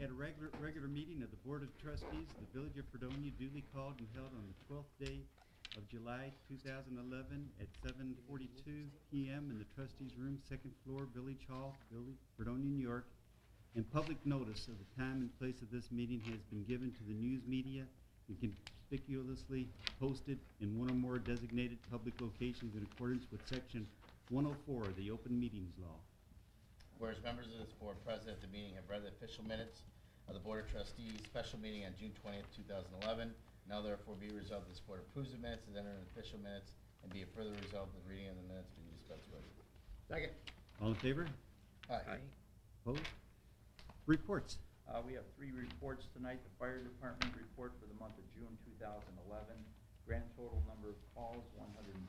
At a regular meeting of the Board of Trustees of the Village of Fredonia, duly called and held on the 12th day of July 2011 at 7:42 p.m. in the Trustees Room, 2nd floor, Village Hall, Fredonia, New York. And public notice of the time and place of this meeting has been given to the news media and conspicuously posted in one or more designated public locations in accordance with Section 104 of the Open Meetings Law. Whereas members of this board present at the meeting have read the official minutes of the Board of Trustees special meeting on June 20th, 2011. Now therefore be resolved that this board approves the minutes as entered in official minutes, and be it further resolved that the reading of the minutes be dispensed with. Second. All in favor? Aye. Opposed? Reports. We have 3 reports tonight. The Fire Department report for the month of June 2011. Grand total number of calls, 114,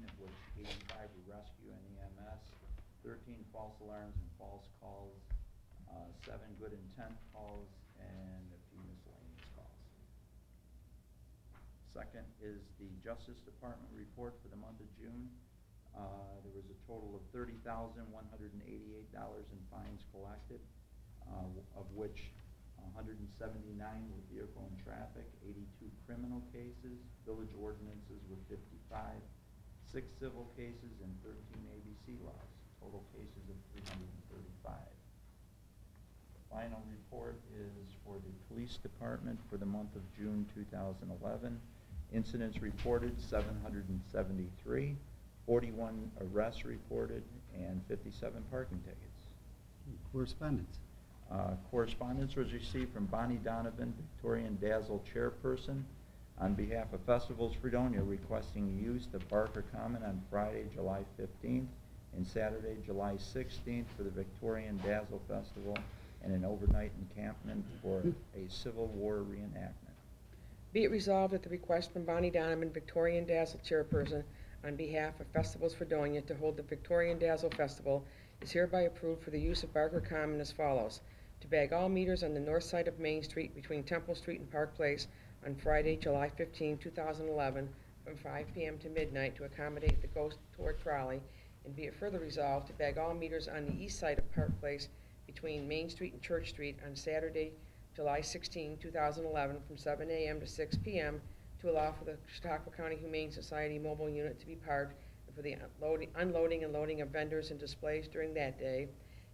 of which 85 were rescue and EMS, 13 false alarms and false calls, 7 good intent calls, and a few miscellaneous calls. Second is the Justice Department report for the month of June. There was a total of $30,188 in fines collected, of which 179 were vehicle and traffic, 82 criminal cases, village ordinances were 55, 6 civil cases, and 13 ABC laws. Total cases of 335. The final report is for the Police Department for the month of June 2011. Incidents reported 773, 41 arrests reported, and 57 parking tickets. Correspondence. Correspondence was received from Bonnie Donovan, Victorian Dazzle Chairperson, on behalf of Festivals Fredonia, requesting the use of Barker Common on Friday, July 15th, and Saturday, July 16th for the Victorian Dazzle Festival and an overnight encampment for a Civil War reenactment. Be it resolved at the request from Bonnie Donovan, Victorian Dazzle Chairperson, on behalf of Festivals Fredonia to hold the Victorian Dazzle Festival is hereby approved for the use of Barker Common as follows: to bag all meters on the north side of Main Street between Temple Street and Park Place on Friday, July 15, 2011 from 5 p.m. to midnight to accommodate the Ghost Tour Trolley, and be it further resolved to bag all meters on the east side of Park Place between Main Street and Church Street on Saturday, July 16, 2011 from 7 a.m. to 6 p.m. to allow for the Chautauqua County Humane Society mobile unit to be parked and for the unloading and loading of vendors and displays during that day,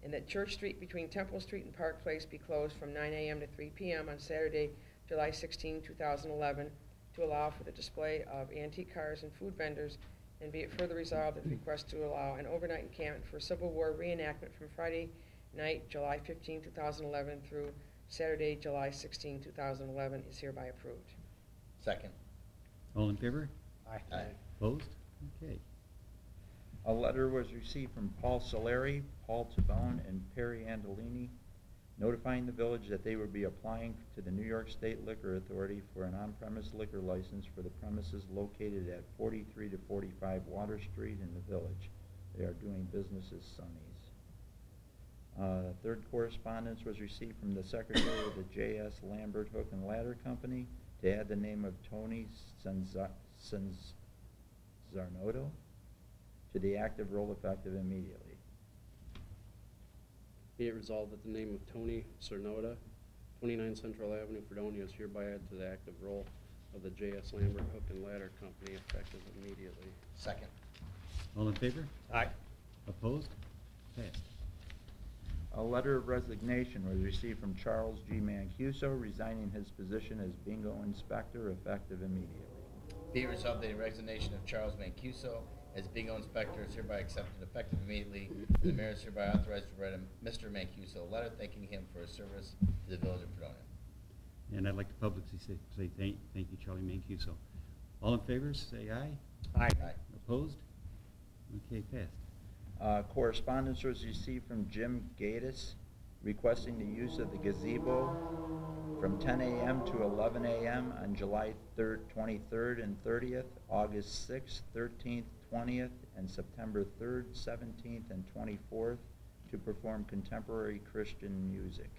and that Church Street between Temple Street and Park Place be closed from 9 a.m. to 3 p.m. on Saturday, July 16, 2011 to allow for the display of antique cars and food vendors, and be it further resolved that the request to allow an overnight encampment for Civil War reenactment from Friday night, July 15, 2011 through Saturday, July 16, 2011 is hereby approved. Second. All in favor? Aye. Opposed? Okay. A letter was received from Paul Solari, Paul Tabone, and Perry Andolini, notifying the village that they would be applying to the New York State Liquor Authority for an on-premise liquor license for the premises located at 43 to 45 Water Street in the village. They are doing business as Sonny's. Third correspondence was received from the Secretary of the J.S. Lambert Hook and Ladder Company to add the name of Tony Zarnoto to the active roll effective immediately. Be it resolved that the name of Tony Cernota, 29 Central Avenue, Fredonia, is hereby added to the active roll of the J.S. Lambert Hook and Ladder Company, effective immediately. Second. All in favor? Aye. Opposed? Passed. A letter of resignation was received from Charles G. Mancuso, resigning his position as bingo inspector, effective immediately. Be it resolved that the resignation of Charles Mancuso as bingo inspector is hereby accepted effective immediately. The mayor is hereby authorized to write Mr. Mancuso a letter thanking him for his service to the village of Fredonia. And I'd like to publicly say thank you, Charlie Mancuso. All in favor, say aye. Aye. Aye. Opposed? Okay, passed. Correspondence was received from Jim Gatis, requesting the use of the gazebo from 10 a.m. to 11 a.m. on July 23rd and 30th, August 6th, 13th, 20th, and September 3rd, 17th, and 24th to perform contemporary Christian music.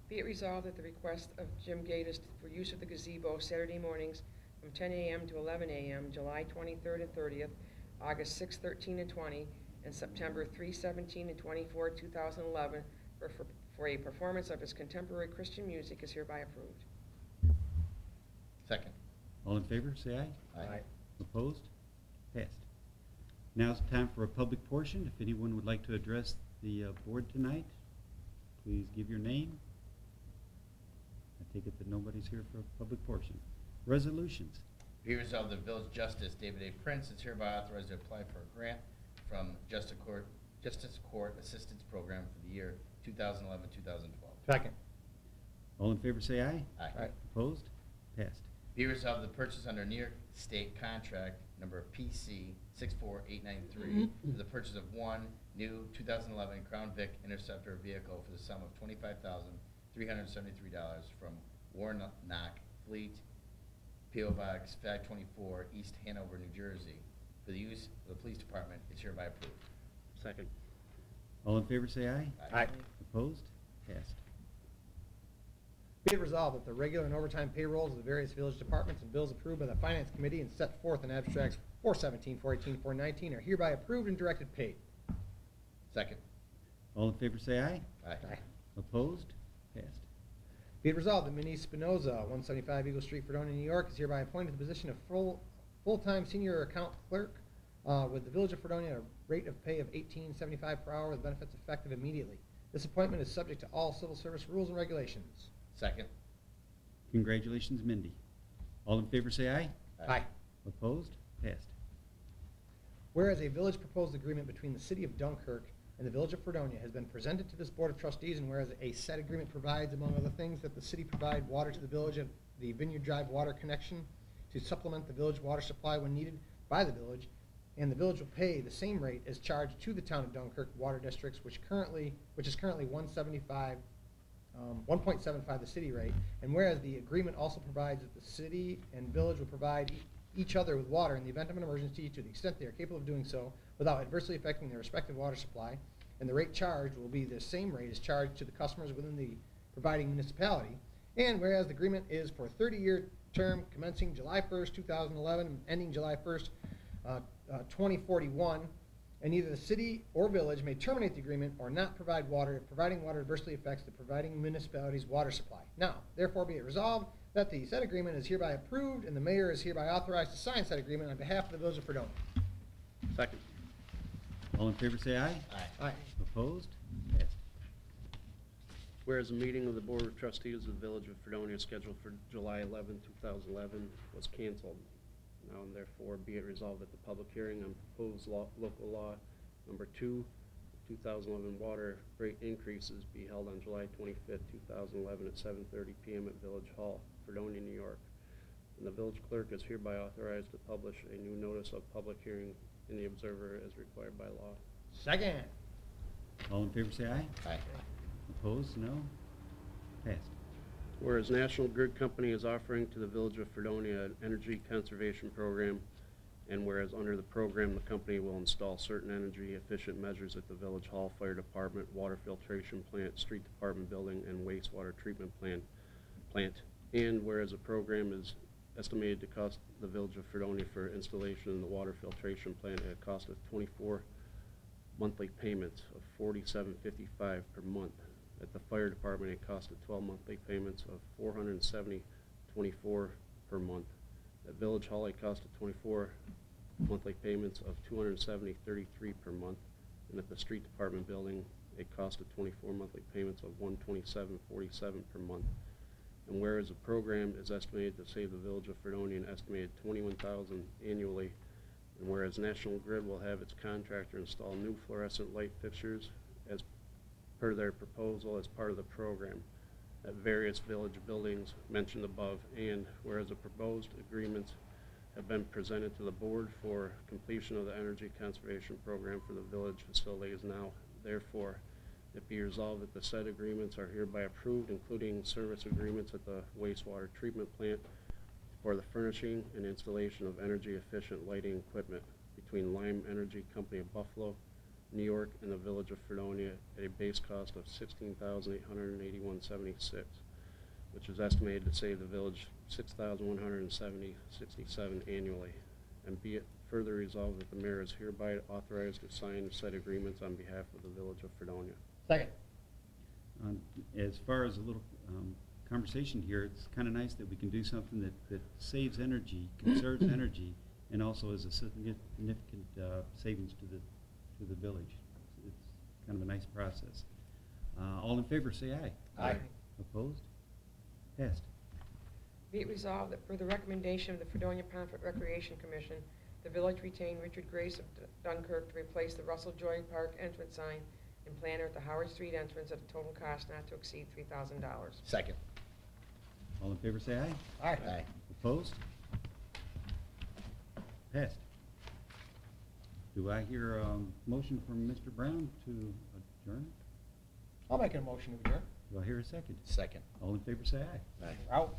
Be it resolved at the request of Jim Gatis for use of the gazebo Saturday mornings from 10 a.m. to 11 a.m., July 23rd and 30th, August 6, 13, and 20, and September 3, 17, and 24, 2011, for a performance of his contemporary Christian music is hereby approved. Second. All in favor, say aye. Aye. Opposed? Passed. Now's the time for a public portion. If anyone would like to address the board tonight, please give your name. I take it that nobody's here for a public portion. Resolutions. Be resolved that Village Justice David A. Prince is hereby authorized to apply for a grant from Justice Court Assistance Program for the year 2011-2012. Second. All in favor, say aye. Aye. Opposed? Passed. Be resolved the purchase under New York State contract number PC 64893 for the purchase of one new 2011 Crown Vic Interceptor vehicle for the sum of $25,373 from Warnock Fleet, P.O. Box 524, East Hanover, New Jersey, for the use of the police department is hereby approved. Second. All in favor, say aye. Aye. Opposed? Passed. Be it resolved that the regular and overtime payrolls of the various village departments and bills approved by the Finance Committee and set forth in abstracts 417, 418, 419 are hereby approved and directed paid. Second. All in favor, say aye. Aye. Opposed? Passed. Be it resolved that Minnie Spinoza, 175 Eagle Street, Fredonia, New York, is hereby appointed to the position of full-time senior account clerk with the Village of Fredonia at a rate of pay of $18.75 per hour with benefits effective immediately. This appointment is subject to all civil service rules and regulations. Second. Congratulations, Mindy. All in favor, say aye. Aye. Opposed? Passed. Whereas a village proposed agreement between the City of Dunkirk and the Village of Fredonia has been presented to this Board of Trustees, and whereas a said agreement provides, among other things, that the city provide water to the village of the Vineyard Drive water connection to supplement the village water supply when needed by the village, and the village will pay the same rate as charged to the town of Dunkirk water districts, which is currently 1.75 the city rate, and whereas the agreement also provides that the city and village will provide each other with water in the event of an emergency to the extent they are capable of doing so without adversely affecting their respective water supply, and the rate charged will be the same rate as charged to the customers within the providing municipality, and whereas the agreement is for a 30-year term commencing July 1st, 2011 and ending July 1st, 2041, and either the city or village may terminate the agreement or not provide water if providing water adversely affects the providing municipality's water supply. Now, therefore be it resolved that the said agreement is hereby approved and the mayor is hereby authorized to sign said agreement on behalf of the Village of Fredonia. Second. All in favor, say aye. Aye. Aye. Opposed? Passed. Whereas a meeting of the Board of Trustees of the Village of Fredonia scheduled for July 11, 2011 was canceled. Now and therefore be it resolved that the public hearing on proposed local law number 2, 2011 water rate increases be held on July 25th, 2011 at 7:30 p.m. at Village Hall, Fredonia, New York. And the village clerk is hereby authorized to publish a new notice of public hearing in the Observer as required by law. Second. All in favor, say aye. Aye. Opposed? No? Passed. Whereas National Grid Company is offering to the Village of Fredonia an energy conservation program, and whereas under the program the company will install certain energy efficient measures at the Village Hall, Fire Department, Water Filtration Plant, Street Department Building, and Wastewater Treatment Plant. And whereas a program is estimated to cost the Village of Fredonia for installation in the Water Filtration Plant at a cost of 24 monthly payments of $47.55 per month. At the Fire Department, it costed 12 monthly payments of $470.24 per month. At Village Hall, it costed 24 monthly payments of $270.33 per month. And at the Street Department building, it costed 24 monthly payments of $127.47 per month. And whereas the program is estimated to save the Village of Fredonia an estimated $21,000 annually, and whereas National Grid will have its contractor install new fluorescent light fixtures as per their proposal as part of the program at various village buildings mentioned above, and whereas the proposed agreements have been presented to the board for completion of the energy conservation program for the village facilities now, therefore it be resolved that the said agreements are hereby approved, including service agreements at the wastewater treatment plant for the furnishing and installation of energy efficient lighting equipment between Lime Energy Company of Buffalo, New York, and the Village of Fredonia at a base cost of $16,881.76, which is estimated to save the village $6,170.67 annually. And be it further resolved that the mayor is hereby authorized to sign said agreements on behalf of the Village of Fredonia. Second. as far as a little conversation here, it's kind of nice that we can do something that saves energy, conserves energy, and also is a significant savings to the village. It's kind of a nice process. All in favor, say aye. Aye. Opposed? Passed. Be it resolved that per the recommendation of the Fredonia Pomfret Recreation Commission, the village retain Richard Grace of Dunkirk to replace the Russell Joy Park entrance sign and planter at the Howard Street entrance at a total cost not to exceed $3,000. Second. All in favor, say aye. Aye. Aye. Opposed? Passed. Do I hear a motion from Mr. Brown to adjourn? I'll make a motion to adjourn. Do I hear a second? Second. All in favor, say aye. Aye. Out.